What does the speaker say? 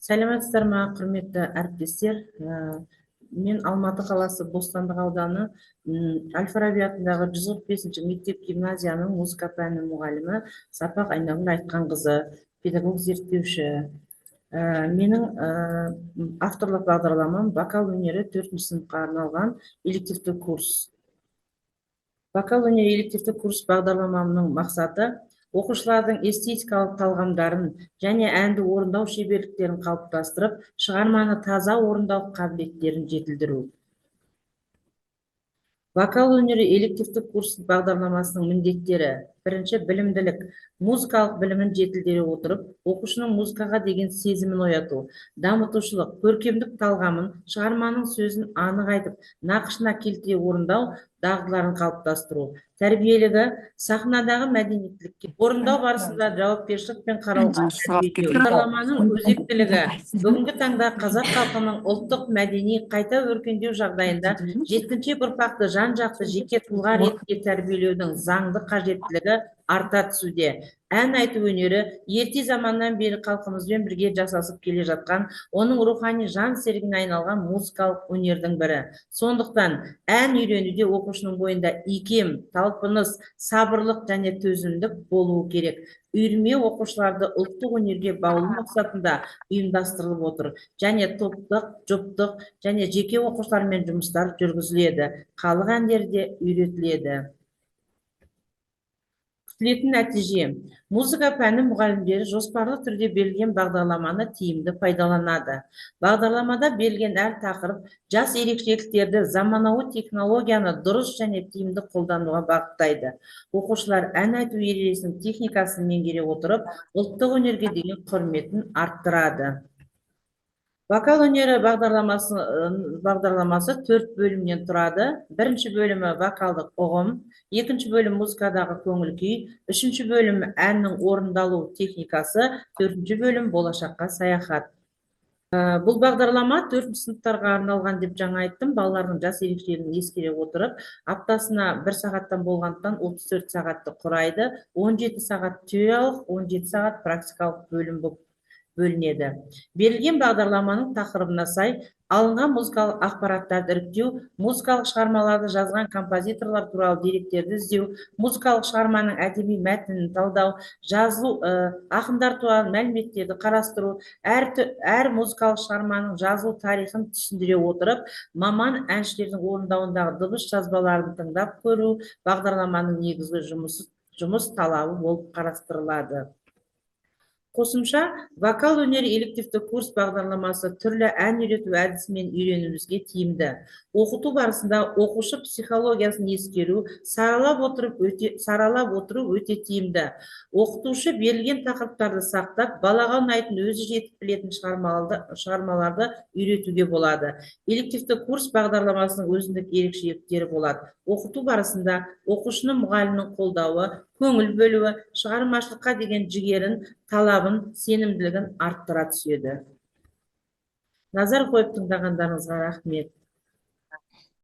Сәлеметсіздер ме, құрметті әріптестер. Мен Алматы қаласы Бостандық ауданы Әл-Фараби атындағы 145-ші мектеп гимназияның музыка пәні мұғалімі Сапақ Айнагүл Айтқанқызы, педагог зерттеуші. Менің авторлық бағдарламам вокал өнері 4-ші сыныпқа арналған элективті курс. Вокал өнері элективті курс бағдарламамның мақсаты оқушылардың эстетикалық талғамдарын және әнді орындау шеберліктерін қалыптастырып, шығарманы таза орындау қабілеттерін жетілдіру. Вокал өнері элективті курс бағдарламасының міндеттері: бірінші, білімділік. Музыкалық білімін жетілдіре отырып, оқушының музыкаға деген сезімін ояту, дамытушылық, көркемдік талғамын, шығарманың сөзін анық айтып, нақышына келтіре орындау дағдыларын қалыптастыру. Тәрбиелігі, сахнадағы мәдениеттілікке орындау барысында жауапкершілікпен қарауға тәрбиелеу. Бағдарламаның өзектілігі: бүгінгі таңда қазақ халқының ұлттық мәдени қайта өркендеу жағдайында жеткіншек ұрпақты жан-жақты жеке тұлға ретінде тәрбиелеудің заңды қажеттілігі арта түсуде. Ән айту өнері ерте заманнан бері халқымызбен бірге жасасып келе жатқан, оның рухани жан серігіне айналған музыкалық өнердің бірі. Сондықтан ән үйренуде оқушының бойында икем, талпыныс, сабырлық және төзімдік болуы керек. Үйірме оқушыларды ұлттық өнерге баулу мақсатында ұйымдастырылып отыр, және топтық, жұптық және жеке оқушылармен жұмыстар жүргізіледі. Халық әндері де үйретіледі. Күтілетін нәтиже: музыка пәні мұғалімдері жоспарлы түрде берілген бағдарламаны тиімді пайдаланады. Бағдарламада берілген әр тақырып жас ерекшеліктерді, заманауи технологияны дұрыс және тиімді қолдануға бағыттайды. Оқушылар ән айту ережесінің техникасын меңгере отырып, ұлттық өнерге деген құрметін арттырады. Вокал өнері бағдарламасы 4 бөлімнен тұрады. Бірінші бөлімі вокалдық ұғым, екінші бөлім музыкадағы көңіл күй, үшінші бөлім әннің орындалу техникасы, төртінші бөлім болашаққа саяхат. Бұл бағдарлама 4-ші сыныптарға арналған деп жаңа айттым. Балалардың жас ерекшелігін ескере отырып, аптасына 1 сағаттан болғандықтан 34 сағатты құрайды. 17 сағат теориялық, 17 сағат практикалық бөлім болып бөлінеді. Берілген бағдарламаның тақырыбына сай алынған музыкалық ақпараттарды іріктеу, музыкалық шығармаларды жазған композиторлар туралы деректерді іздеу, музыкалық шығарманың әдеби мәтінін талдау, жазылу, ақындар туралы мәліметтерді қарастыру, әр музыкалық шығарманың жазылу тарихын түсіндіре отырып, маман әншілердің орындауындағы дыбыс жазбаларын тыңдап көру бағдарламаның негізгі жұмыс талабы болып қарастырылады. Қосымша, вокал өнері элективті курс бағдарламасы түрлі ән үйрету әдісімен үйренуімізге тиімді. Оқыту барысында оқушы психологиясын ескеру, саралап отыру өте тиімді. Оқытушы берілген тақырыптарды сақтап, балаға ұнайтын, өзі жетіп білетін шығармаларды үйретуге болады. Элективті курс бағдарламасының өзіндік ерекшеліктері болады. Оқыту барысында оқушының мұғалімнің қолдауы, көңіл бөлуі, шығармашылыққа деген жігерін, талабын, сенімділігін арттыра түседі. Назар қойып тыңдағандарыңызға рахмет.